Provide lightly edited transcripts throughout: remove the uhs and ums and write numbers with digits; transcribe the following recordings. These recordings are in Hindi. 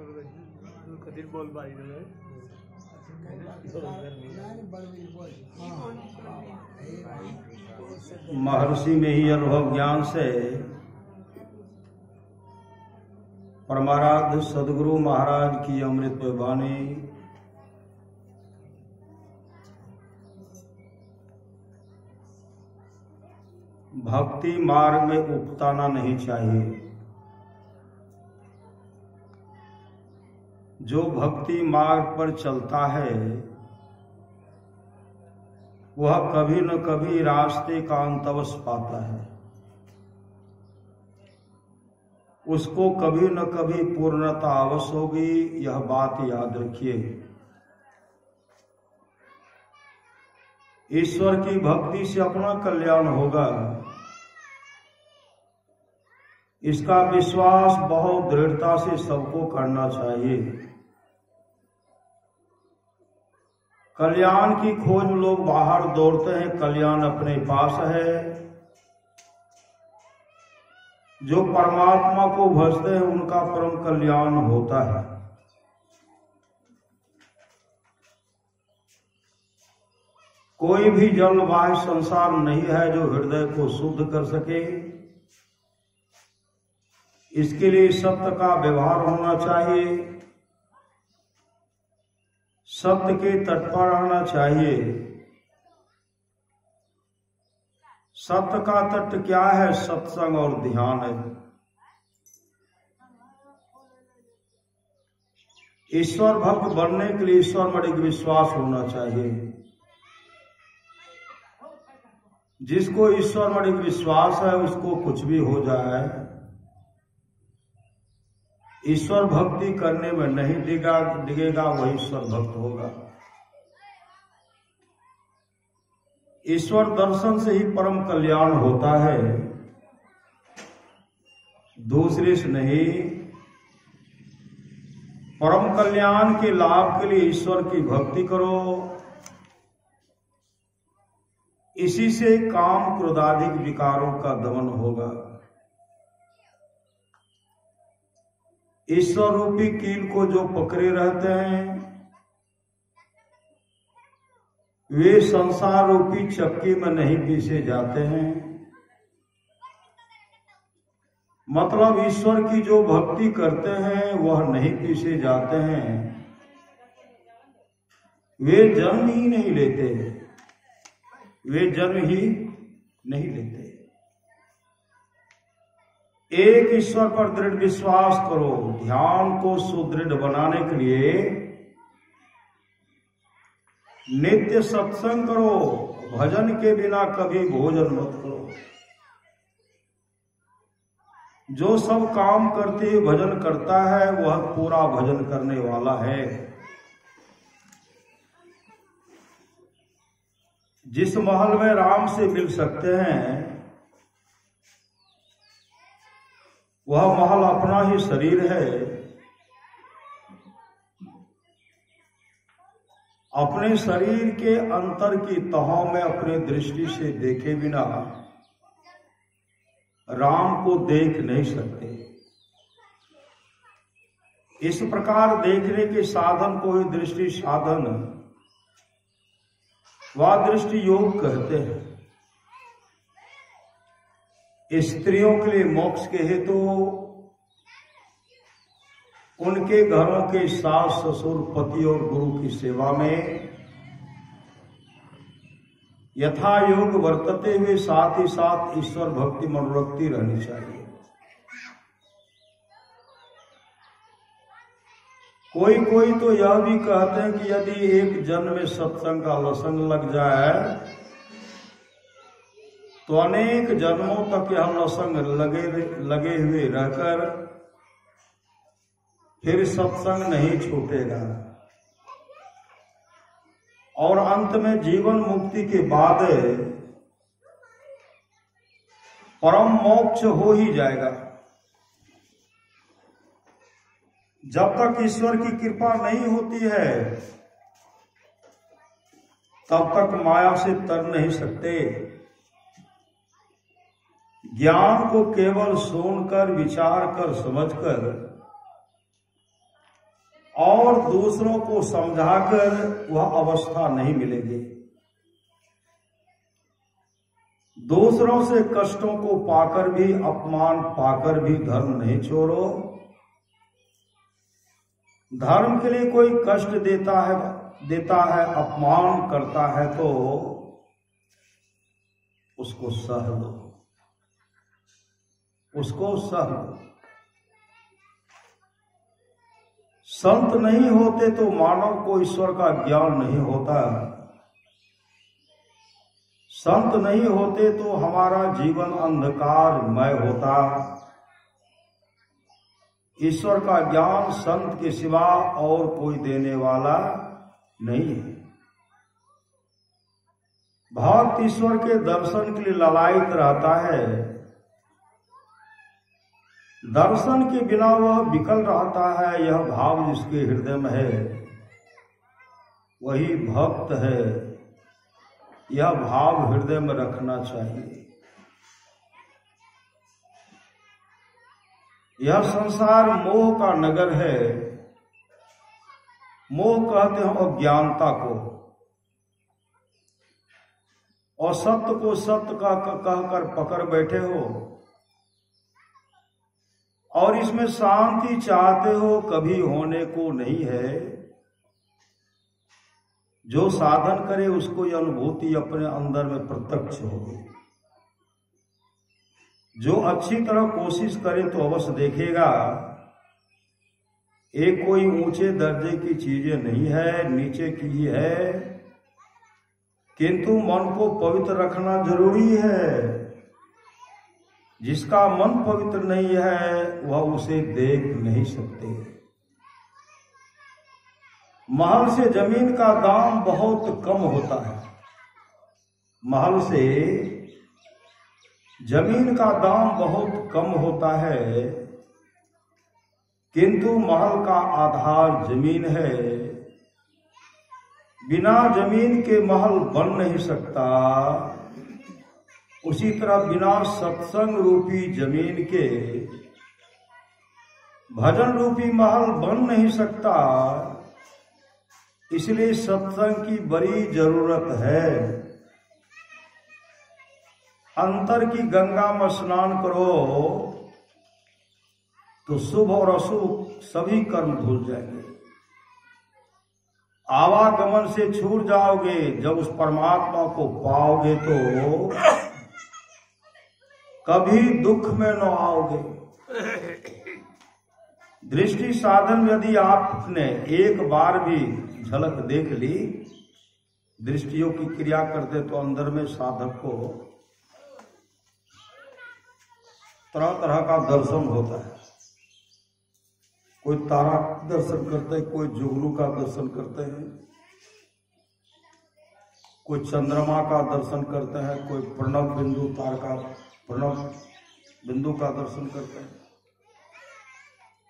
कदिर बोल बारी में महर्षि में ही अनुभव ज्ञान से परमाराध्य सदगुरु महाराज की अमृत वाणी भक्ति मार्ग में उकताना नहीं चाहिए। जो भक्ति मार्ग पर चलता है वह कभी न कभी रास्ते का अंत अवश्य पाता है, उसको कभी न कभी पूर्णता अवश्य होगी। यह बात याद रखिए। ईश्वर की भक्ति से अपना कल्याण होगा, इसका विश्वास बहुत दृढ़ता से सबको करना चाहिए। कल्याण की खोज में लोग बाहर दौड़ते हैं, कल्याण अपने पास है। जो परमात्मा को भजते हैं उनका परम कल्याण होता है। कोई भी जल बाह्य संसार नहीं है जो हृदय को शुद्ध कर सके। इसके लिए सत्य का व्यवहार होना चाहिए, सत्य के तट पर रहना चाहिए। सत्य का तट क्या है? सत्संग और ध्यान है। ईश्वर भक्त बनने के लिए ईश्वर में एक विश्वास होना चाहिए। जिसको ईश्वर में एक विश्वास है उसको कुछ भी हो जाए, ईश्वर भक्ति करने में नहीं डिगेगा, वही ईश्वर भक्त होगा। ईश्वर दर्शन से ही परम कल्याण होता है, दूसरे से नहीं। परम कल्याण के लाभ के लिए ईश्वर की भक्ति करो। इसी से काम क्रोधाधिक विकारों का दमन होगा। ईश्वर रूपी कील को जो पकड़े रहते हैं वे संसार रूपी चक्की में नहीं पीसे जाते हैं। मतलब ईश्वर की जो भक्ति करते हैं वह नहीं पीसे जाते हैं, वे जन्म ही नहीं लेते, वे जन्म ही नहीं लेते। एक ईश्वर पर दृढ़ विश्वास करो। ध्यान को सुदृढ़ बनाने के लिए नित्य सत्संग करो। भजन के बिना कभी भोजन मत करो। जो सब काम करते हुए भजन करता है वह पूरा भजन करने वाला है। जिस महल में राम से मिल सकते हैं वह महल अपना ही शरीर है। अपने शरीर के अंतर की तहों में अपने दृष्टि से देखे बिना राम को देख नहीं सकते। इस प्रकार देखने के साधन को ही दृष्टि साधन व दृष्टि योग कहते हैं। स्त्रियों के लिए मोक्ष के हेतु उनके घरों के सास ससुर पति और गुरु की सेवा में यथा योग वर्तते हुए साथ ही साथ ईश्वर भक्ति मनोरक्ति रहनी चाहिए। कोई तो यह भी कहते हैं कि यदि एक जन्म में सत्संग का लसंग लग जाए तो अनेक जन्मों तक यह लसंग लगे हुए रहकर फिर सत्संग नहीं छूटेगा और अंत में जीवन मुक्ति के बाद परम मोक्ष हो ही जाएगा। जब तक ईश्वर की कृपा नहीं होती है तब तक माया से तर नहीं सकते। ज्ञान को केवल सुनकर विचार कर समझकर और दूसरों को समझाकर वह अवस्था नहीं मिलेगी। दूसरों से कष्टों को पाकर भी, अपमान पाकर भी धर्म नहीं छोड़ो। धर्म के लिए कोई कष्ट देता है, अपमान करता है तो उसको सह लो, उसको सह लो। संत नहीं होते तो मानव को ईश्वर का ज्ञान नहीं होता। संत नहीं होते तो हमारा जीवन अंधकारमय होता। ईश्वर का ज्ञान संत के सिवा और कोई देने वाला नहीं है। भक्त ईश्वर के दर्शन के लिए ललायित रहता है। दर्शन के बिना वह विकल रहता है। यह भाव जिसके हृदय में है वही भक्त है। यह भाव हृदय में रखना चाहिए। यह संसार मोह का नगर है। मोह कहते हैं अज्ञानता को, और सत्य को सत्य का कहकर पकड़ बैठे हो और इसमें शांति चाहते हो, कभी होने को नहीं है। जो साधन करे उसको यह अनुभूति अपने अंदर में प्रत्यक्ष होगी। जो अच्छी तरह कोशिश करे तो अवश्य देखेगा। एक कोई ऊंचे दर्जे की चीजें नहीं है, नीचे की ही है, किंतु मन को पवित्र रखना जरूरी है। जिसका मन पवित्र नहीं है वह उसे देख नहीं सकते। महल से जमीन का दाम बहुत कम होता है। महल से जमीन का दाम बहुत कम होता है, किंतु महल का आधार जमीन है। बिना जमीन के महल बन नहीं सकता। उसी तरह बिना सत्संग रूपी जमीन के भजन रूपी महल बन नहीं सकता। इसलिए सत्संग की बड़ी जरूरत है। अंतर की गंगा में स्नान करो तो शुभ और अशुभ सभी कर्म धुल जाएंगे। आवागमन से छूट जाओगे। जब उस परमात्मा को पाओगे तो कभी दुख में न आओगे। दृष्टि साधन यदि आपने एक बार भी झलक देख ली, दृष्टियों की क्रिया करते तो अंदर में साधक को तरह तरह का दर्शन होता है। कोई तारा दर्शन करते हैं, कोई जुगनू का दर्शन करते हैं, कोई चंद्रमा का दर्शन करते हैं, कोई प्रणव बिंदु का दर्शन करते हैं,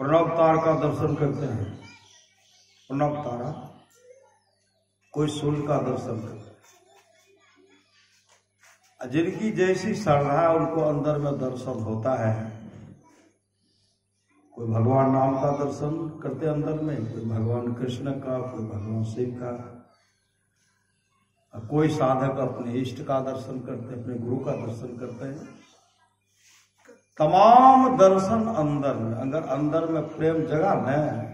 प्रणव तार का दर्शन करते हैं, प्रणव तारा, कोई सूर्य का दर्शन करते हैं। जिनकी जैसी श्रद्धा है उनको अंदर में दर्शन होता है। कोई भगवान नाम का दर्शन करते अंदर में, कोई भगवान कृष्ण का, कोई भगवान शिव का, कोई साधक अपने इष्ट का दर्शन करते हैं, अपने गुरु का दर्शन करते हैं। तमाम दर्शन अंदर में। अगर अंदर में प्रेम जगा न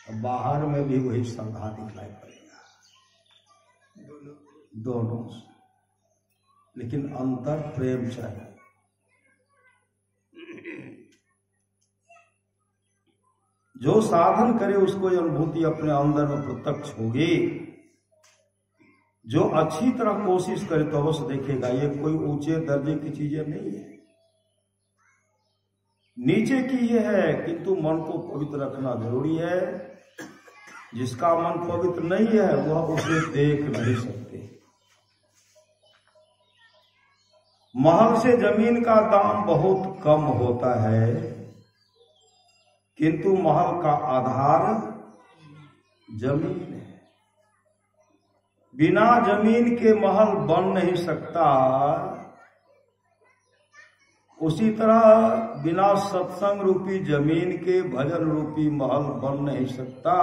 तो बाहर में भी वही श्रद्धा दिखलाई पड़ेगा, दोनों। लेकिन अंतर प्रेम चाहिए। जो साधन करे उसको ये अनुभूति अपने अंदर में प्रत्यक्ष होगी। जो अच्छी तरह कोशिश करे तो अवश्य देखेगा। ये कोई ऊंचे दर्जे की चीजें नहीं है, नीचे की ये है, किंतु मन को पवित्र रखना जरूरी है। जिसका मन पवित्र नहीं है वह उसे देख नहीं सकते। महल से जमीन का दाम बहुत कम होता है, किंतु महल का आधार जमीन है। बिना जमीन के महल बन नहीं सकता। उसी तरह बिना सत्संग रूपी जमीन के भजन रूपी महल बन नहीं सकता।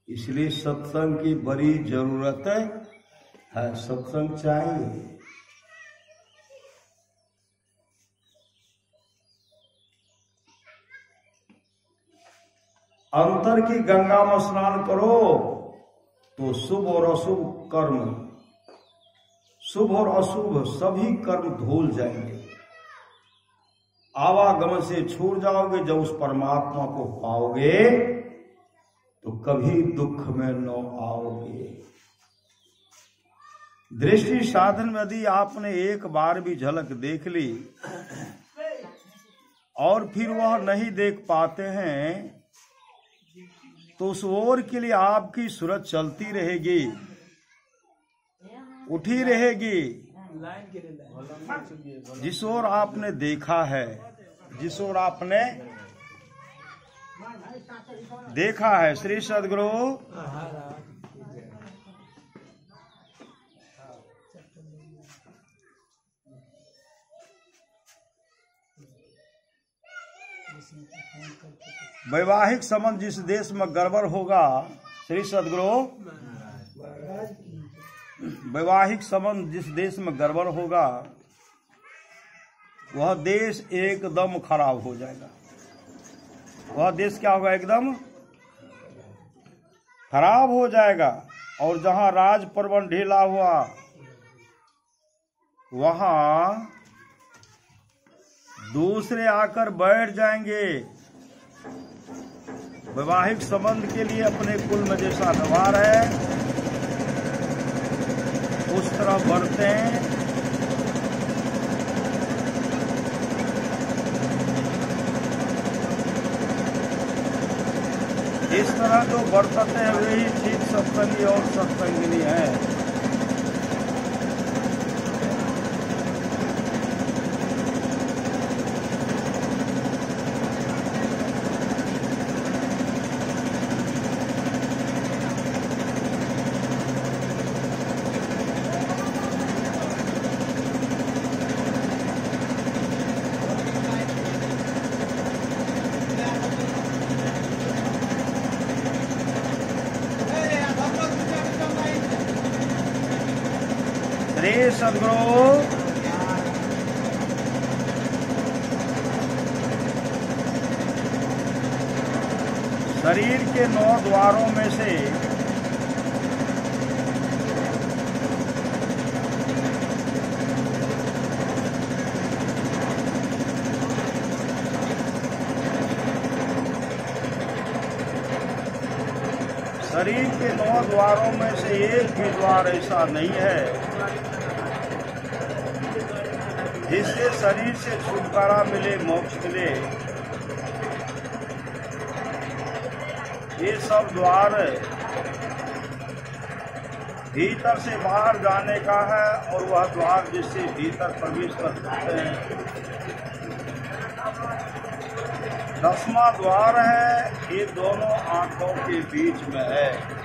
इसलिए सत्संग की बड़ी जरूरत है, सत्संग चाहिए। अंतर की गंगा में स्नान करो तो शुभ और अशुभ कर्म, शुभ और अशुभ सभी कर्म धुल जाएंगे। आवागमन से छूट जाओगे। जब उस परमात्मा को पाओगे तो कभी दुख में न आओगे। दृष्टि साधन में यदि आपने एक बार भी झलक देख ली और फिर वह नहीं देख पाते हैं तो उस ओर के लिए आपकी सूरत चलती रहेगी, उठी रहेगी। जिस ओर आपने देखा है, जिस ओर आपने देखा है। श्री सद्गुरु वैवाहिक संबंध जिस देश में गड़बड़ होगा, श्री सद्गुरु, वैवाहिक संबंध जिस देश में गड़बड़ होगा वह देश एकदम खराब हो जाएगा। वह देश क्या होगा? एकदम खराब हो जाएगा। और जहां राज प्रबंध ढीला हुआ वहां दूसरे आकर बैठ जाएंगे। वैवाहिक संबंध के लिए अपने कुल में जैसा व्यवहार है उस तरह बढ़ते हैं। इस तरह जो बरतते हैं वे ही ठीक सत्संगी और सत्संगिनी है। श्री सद्गुरु शरीर के 9 द्वारों में से शरीर के 9 द्वारों में से एक भी द्वार ऐसा नहीं है जिससे शरीर से छुटकारा मिले, मोक्ष मिले। ये सब द्वार भीतर से बाहर जाने का है और वह द्वार जिससे भीतर प्रवेश कर सकते हैं 10वां द्वार है। ये दोनों आंखों के बीच में है।